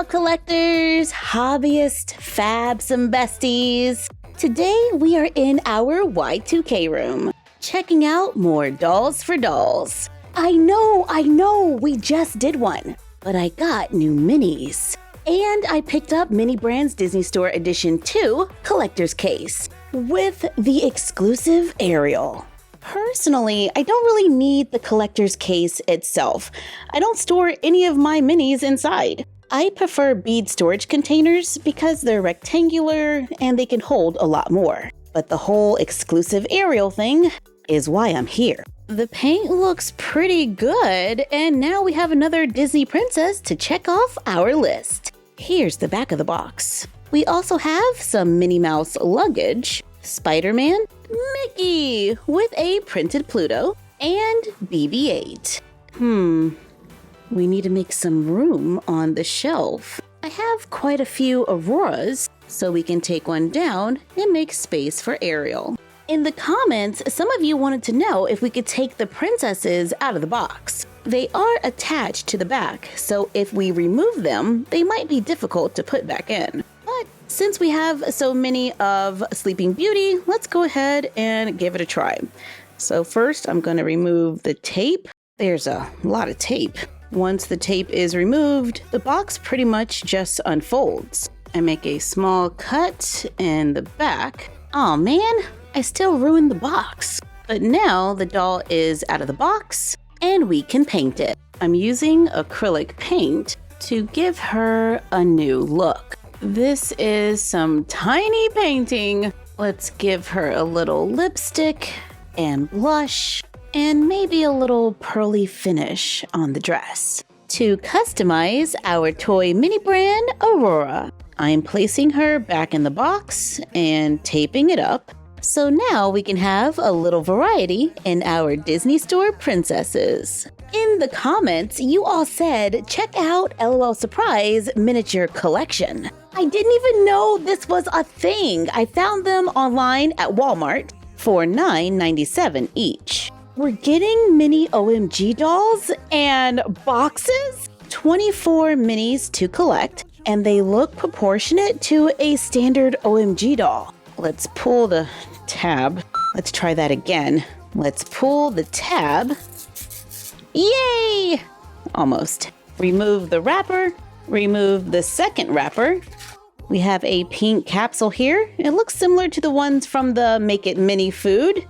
y'all collectors, hobbyists, fabs, and besties. Today we are in our Y2K room, checking out more dolls for dolls. I know, we just did one, but I got new minis. And I picked up Mini Brand's Disney Store Edition 2 collector's case with the exclusive Ariel. Personally, I don't really need the collector's case itself. I don't store any of my minis inside. I prefer bead storage containers because they're rectangular and they can hold a lot more. But the whole exclusive Ariel thing is why I'm here. The paint looks pretty good, and now we have another Disney princess to check off our list. Here's the back of the box. We also have some Minnie Mouse luggage, Spider-Man, Mickey with a printed Pluto, and BB-8. We need to make some room on the shelf. I have quite a few Auroras, so we can take one down and make space for Ariel. In the comments, some of you wanted to know if we could take the princesses out of the box. They are attached to the back, so if we remove them, they might be difficult to put back in. But since we have so many of Sleeping Beauty, let's go ahead and give it a try. So first, I'm going to remove the tape. There's a lot of tape. Once the tape is removed, the box pretty much just unfolds. I make a small cut in the back. Aw man, I still ruined the box. But now the doll is out of the box and we can paint it. I'm using acrylic paint to give her a new look. This is some tiny painting. Let's give her a little lipstick and blush and maybe a little pearly finish on the dress. To customize our toy mini brand, Aurora, I'm placing her back in the box and taping it up. So now we can have a little variety in our Disney Store princesses. In the comments, you all said, check out LOL Surprise miniature collection. I didn't even know this was a thing. I found them online at Walmart for $9.97 each. We're getting mini OMG dolls and boxes, 24 minis to collect, and they look proportionate to a standard OMG doll. Let's pull the tab. Let's try that again. Let's pull the tab. Yay! Almost. Remove the wrapper. Remove the second wrapper. We have a pink capsule here. It looks similar to the ones from the Make It Mini food.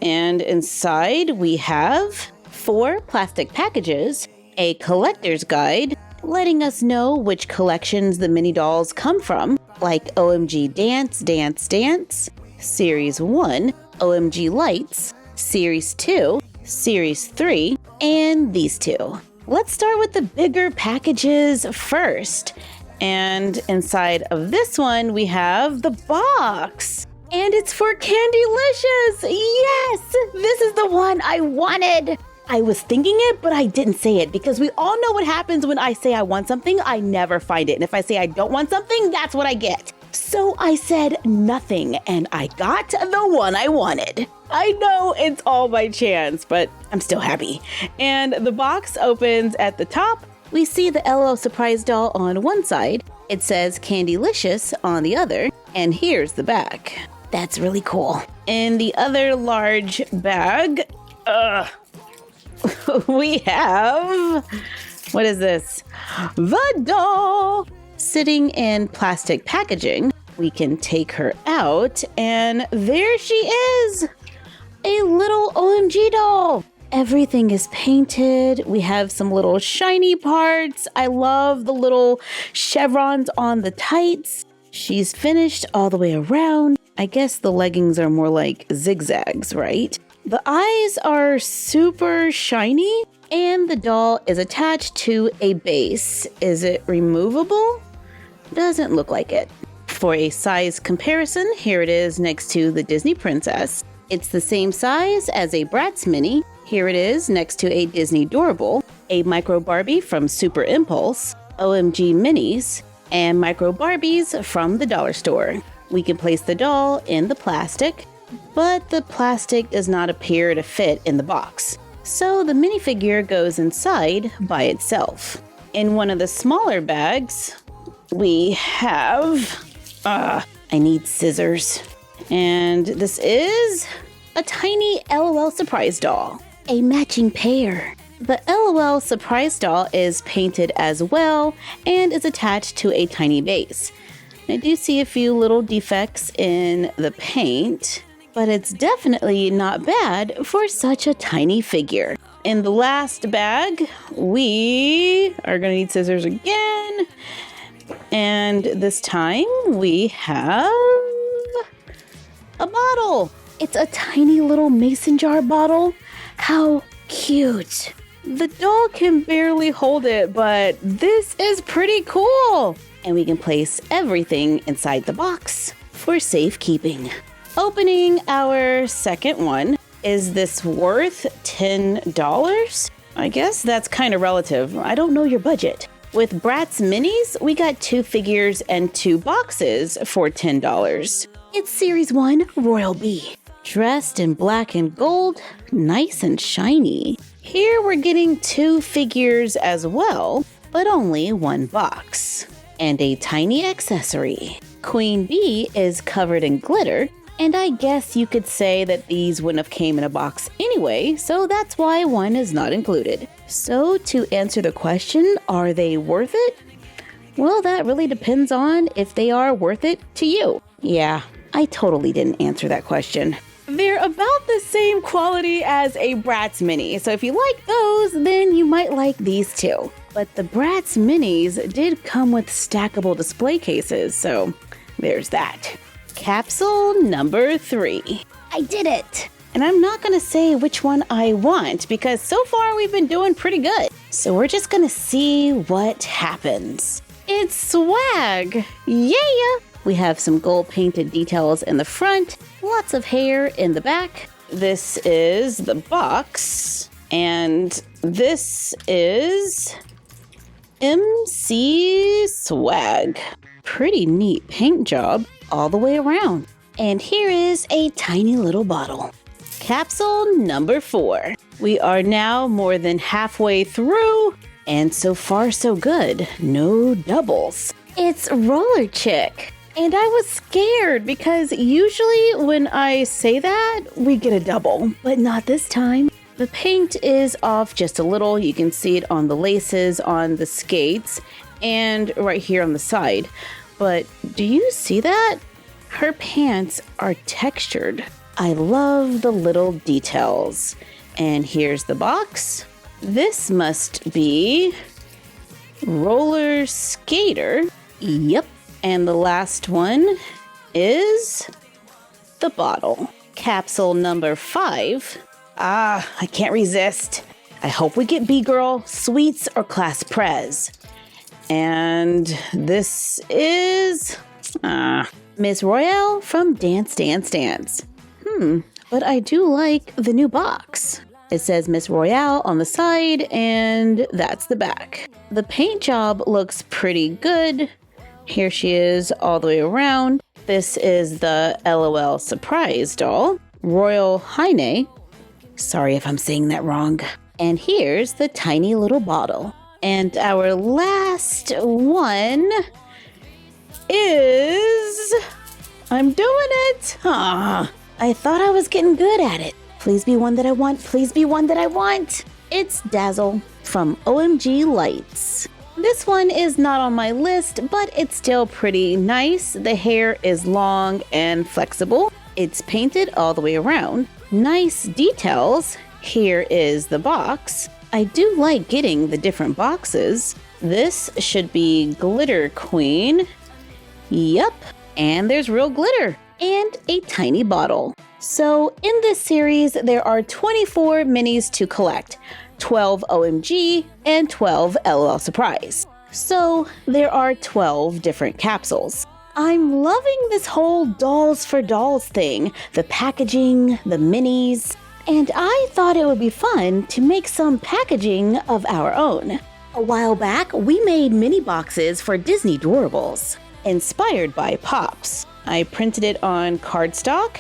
And inside we have 4 plastic packages, a collector's guide, letting us know which collections the mini dolls come from, like OMG Dance, Dance, Dance, Series 1, OMG Lights, Series 2, Series 3, and these 2. Let's start with the bigger packages first. And inside of this one, we have the box. And it's for Candylicious! Yes! This is the one I wanted! I was thinking it, but I didn't say it because we all know what happens when I say I want something, I never find it. And if I say I don't want something, that's what I get. So I said nothing, and I got the one I wanted. I know it's all by chance, but I'm still happy. And the box opens at the top. We see the LOL Surprise doll on one side. It says Candylicious on the other, and here's the back. That's really cool. In the other large bag, we have, what is this? The doll! Sitting in plastic packaging, we can take her out, and there she is! A little OMG doll! Everything is painted. We have some little shiny parts. I love the little chevrons on the tights. She's finished all the way around. I guess the leggings are more like zigzags, right? The eyes are super shiny, and the doll is attached to a base. Is it removable? Doesn't look like it. For a size comparison, here it is next to the Disney Princess. It's the same size as a Bratz Mini. Here it is next to a Disney Dorable, a Micro Barbie from Super Impulse, OMG Minis, and Micro Barbies from the dollar store. We can place the doll in the plastic, but the plastic does not appear to fit in the box. So the minifigure goes inside by itself. In one of the smaller bags, we have, I need scissors. And this is a tiny LOL surprise doll, a matching pair. The LOL surprise doll is painted as well and is attached to a tiny base. I do see a few little defects in the paint, but it's definitely not bad for such a tiny figure. In the last bag, we are going to need scissors again. And this time we have a bottle. It's a tiny little mason jar bottle. How cute. The doll can barely hold it, but this is pretty cool. And we can place everything inside the box for safekeeping. Opening our second one. Is this worth $10? I guess that's kind of relative. I don't know your budget. With Bratz Minis, we got 2 figures and 2 boxes for $10. It's Series 1 Royal B. Dressed in black and gold, nice and shiny. Here we're getting 2 figures as well, but only 1 box. And a tiny accessory. Queen Bee is covered in glitter, and I guess you could say that these wouldn't have came in a box anyway, so that's why 1 is not included. So to answer the question, are they worth it? Well, that really depends on if they are worth it to you. Yeah, I totally didn't answer that question. They're about the same quality as a Bratz Mini, so if you like those, then you might like these too. But the Bratz Minis did come with stackable display cases, so there's that. Capsule number 3. I did it! And I'm not going to say which one I want because so far we've been doing pretty good. So we're just going to see what happens. It's swag! Yeah! We have some gold painted details in the front, lots of hair in the back. This is the box, and this is MC Swag. Pretty neat paint job all the way around. And here is a tiny little bottle. Capsule number 4. We are now more than halfway through, and so far so good. No doubles. It's Roller Chick. And I was scared because usually when I say that, we get a double, but not this time. The paint is off just a little. You can see it on the laces, on the skates, and right here on the side. But do you see that? Her pants are textured. I love the little details. And here's the box. This must be Roller Skater. Yep. And the last one is the bottle. Capsule number 5. I can't resist. I hope we get B-Girl, Sweets, or Class Prez. And this is Miss Royale from Dance Dance Dance. But I do like the new box. It says Miss Royale on the side, and that's the back. The paint job looks pretty good. Here she is all the way around. This is the LOL surprise doll, Royal Heine. Sorry if I'm saying that wrong. And here's the tiny little bottle. And our last one is... I'm doing it! I thought I was getting good at it. Please be one that I want. Please be one that I want. It's Dazzle from OMG Lights. This one is not on my list, but it's still pretty nice. The hair is long and flexible. It's painted all the way around. Nice details. Here is the box. I do like getting the different boxes. This should be Glitter Queen. Yep, and there's real glitter and a tiny bottle. So in this series, there are 24 minis to collect. 12 OMG, and 12 LOL Surprise. So there are 12 different capsules. I'm loving this whole dolls for dolls thing, the packaging, the minis, and I thought it would be fun to make some packaging of our own. A while back, we made mini boxes for Disney Doorables, inspired by Pops. I printed it on cardstock,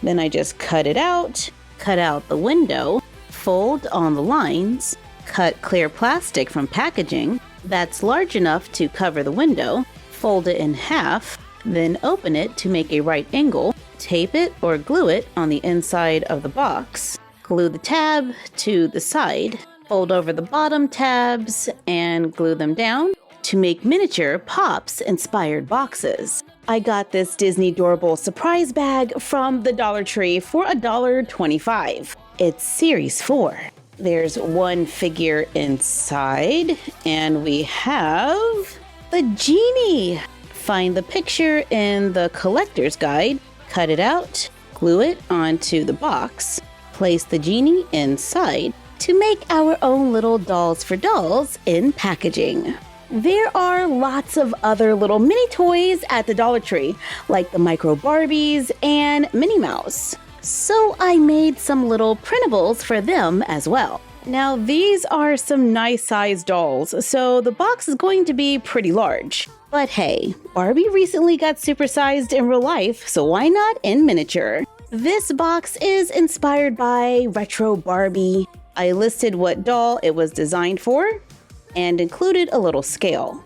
then I just cut it out, cut out the window, fold on the lines, cut clear plastic from packaging, that's large enough to cover the window, fold it in half, then open it to make a right angle, tape it or glue it on the inside of the box, glue the tab to the side, fold over the bottom tabs and glue them down to make miniature Pops inspired boxes. I got this Disney Doorbell surprise bag from the Dollar Tree for $1.25. It's Series 4. There's one figure inside, and we have the genie. Find the picture in the collector's guide, cut it out, glue it onto the box, place the genie inside to make our own little dolls for dolls in packaging. There are lots of other little mini toys at the Dollar Tree, like the Micro Barbies and Minnie Mouse. So I made some little printables for them as well. Now these are some nice sized dolls, so the box is going to be pretty large. But hey, Barbie recently got supersized in real life, so why not in miniature? This box is inspired by Retro Barbie. I listed what doll it was designed for and included a little scale.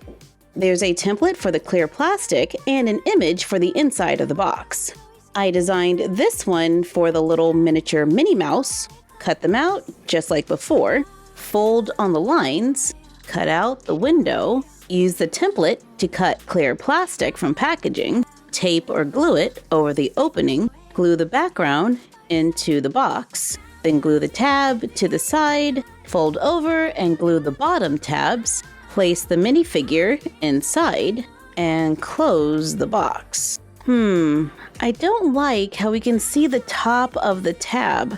There's a template for the clear plastic and an image for the inside of the box. I designed this one for the little miniature Minnie Mouse, cut them out just like before, fold on the lines, cut out the window, use the template to cut clear plastic from packaging, tape or glue it over the opening, glue the background into the box, then glue the tab to the side, fold over and glue the bottom tabs, place the minifigure inside, and close the box. I don't like how we can see the top of the tab.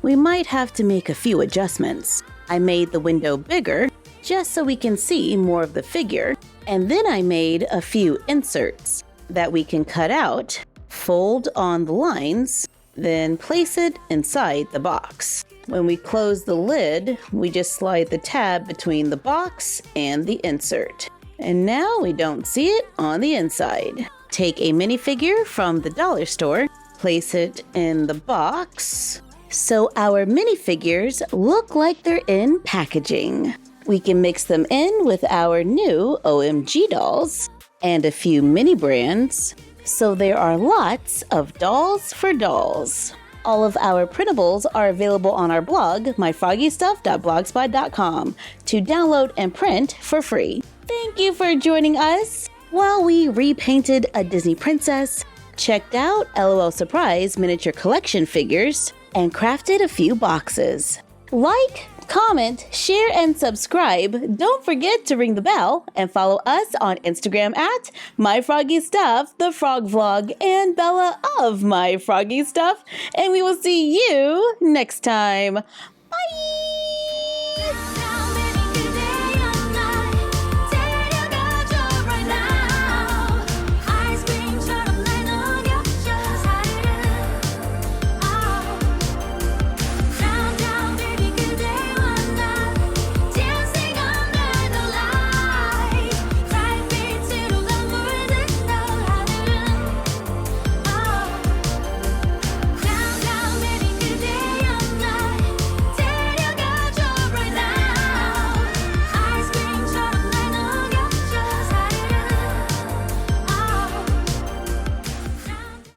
We might have to make a few adjustments. I made the window bigger, just so we can see more of the figure, and then I made a few inserts that we can cut out, fold on the lines, then place it inside the box. When we close the lid, we just slide the tab between the box and the insert. And now we don't see it on the inside. Take a minifigure from the dollar store, place it in the box, so our minifigures look like they're in packaging. We can mix them in with our new OMG dolls and a few mini brands, so there are lots of dolls for dolls. All of our printables are available on our blog, myfroggystuff.blogspot.com, to download and print for free. Thank you for joining us while we repainted a Disney princess, checked out LOL Surprise miniature collection figures, and crafted a few boxes. Like, comment, share, and subscribe. Don't forget to ring the bell and follow us on Instagram at MyFroggyStuff, the Frog Vlog, and Bella of MyFroggyStuff. And we will see you next time. Bye!